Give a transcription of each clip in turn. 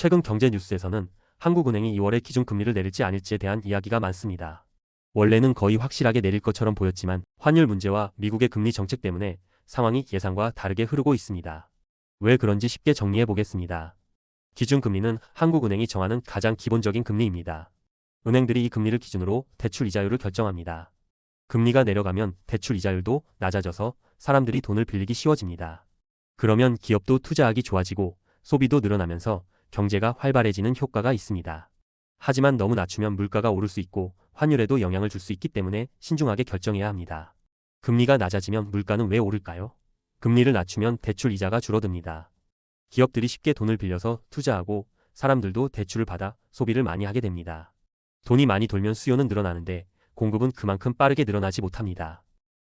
최근 경제 뉴스에서는 한국은행이 2월에 기준금리를 내릴지 아닐지에 대한 이야기가 많습니다. 원래는 거의 확실하게 내릴 것처럼 보였지만 환율 문제와 미국의 금리 정책 때문에 상황이 예상과 다르게 흐르고 있습니다. 왜 그런지 쉽게 정리해 보겠습니다. 기준금리는 한국은행이 정하는 가장 기본적인 금리입니다. 은행들이 이 금리를 기준으로 대출 이자율을 결정합니다. 금리가 내려가면 대출 이자율도 낮아져서 사람들이 돈을 빌리기 쉬워집니다. 그러면 기업도 투자하기 좋아지고 소비도 늘어나면서 경제가 활발해지는 효과가 있습니다. 하지만 너무 낮추면 물가가 오를 수 있고 환율에도 영향을 줄 수 있기 때문에 신중하게 결정해야 합니다. 금리가 낮아지면 물가는 왜 오를까요? 금리를 낮추면 대출 이자가 줄어듭니다. 기업들이 쉽게 돈을 빌려서 투자하고 사람들도 대출을 받아 소비를 많이 하게 됩니다. 돈이 많이 돌면 수요는 늘어나는데 공급은 그만큼 빠르게 늘어나지 못합니다.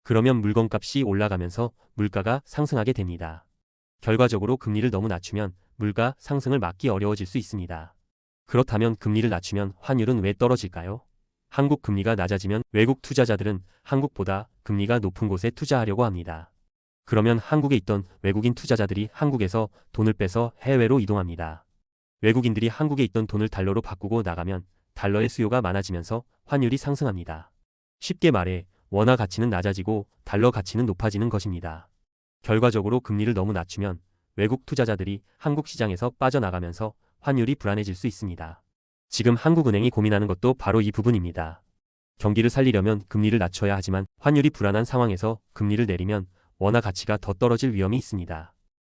그러면 물건값이 올라가면서 물가가 상승하게 됩니다. 결과적으로 금리를 너무 낮추면 물가 상승을 막기 어려워질 수 있습니다. 그렇다면 금리를 낮추면 환율은 왜 떨어질까요? 한국 금리가 낮아지면 외국 투자자들은 한국보다 금리가 높은 곳에 투자하려고 합니다. 그러면 한국에 있던 외국인 투자자들이 한국에서 돈을 빼서 해외로 이동합니다. 외국인들이 한국에 있던 돈을 달러로 바꾸고 나가면 달러의 수요가 많아지면서 환율이 상승합니다. 쉽게 말해 원화 가치는 낮아지고 달러 가치는 높아지는 것입니다. 결과적으로 금리를 너무 낮추면 외국 투자자들이 한국 시장에서 빠져나가면서 환율이 불안해질 수 있습니다. 지금 한국은행이 고민하는 것도 바로 이 부분입니다. 경기를 살리려면 금리를 낮춰야 하지만 환율이 불안한 상황에서 금리를 내리면 원화 가치가 더 떨어질 위험이 있습니다.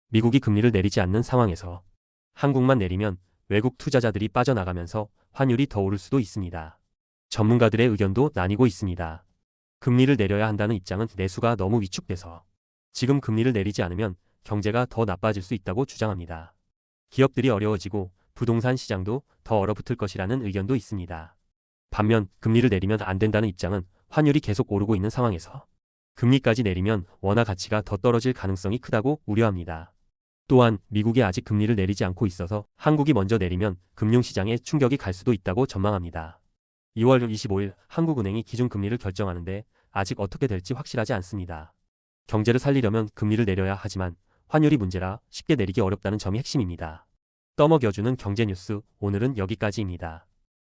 미국이 금리를 내리지 않는 상황에서 한국만 내리면 외국 투자자들이 빠져나가면서 환율이 더 오를 수도 있습니다. 전문가들의 의견도 나뉘고 있습니다. 금리를 내려야 한다는 입장은 내수가 너무 위축돼서 지금 금리를 내리지 않으면 경제가 더 나빠질 수 있다고 주장합니다. 기업들이 어려워지고 부동산 시장도 더 얼어붙을 것이라는 의견도 있습니다. 반면 금리를 내리면 안 된다는 입장은 환율이 계속 오르고 있는 상황에서 금리까지 내리면 원화 가치가 더 떨어질 가능성이 크다고 우려합니다. 또한 미국이 아직 금리를 내리지 않고 있어서 한국이 먼저 내리면 금융시장에 충격이 갈 수도 있다고 전망합니다. 2월 25일 한국은행이 기준금리를 결정하는데 아직 어떻게 될지 확실하지 않습니다. 경제를 살리려면 금리를 내려야 하지만 환율이 문제라 쉽게 내리기 어렵다는 점이 핵심입니다. 떠먹여주는 경제 뉴스 오늘은 여기까지입니다.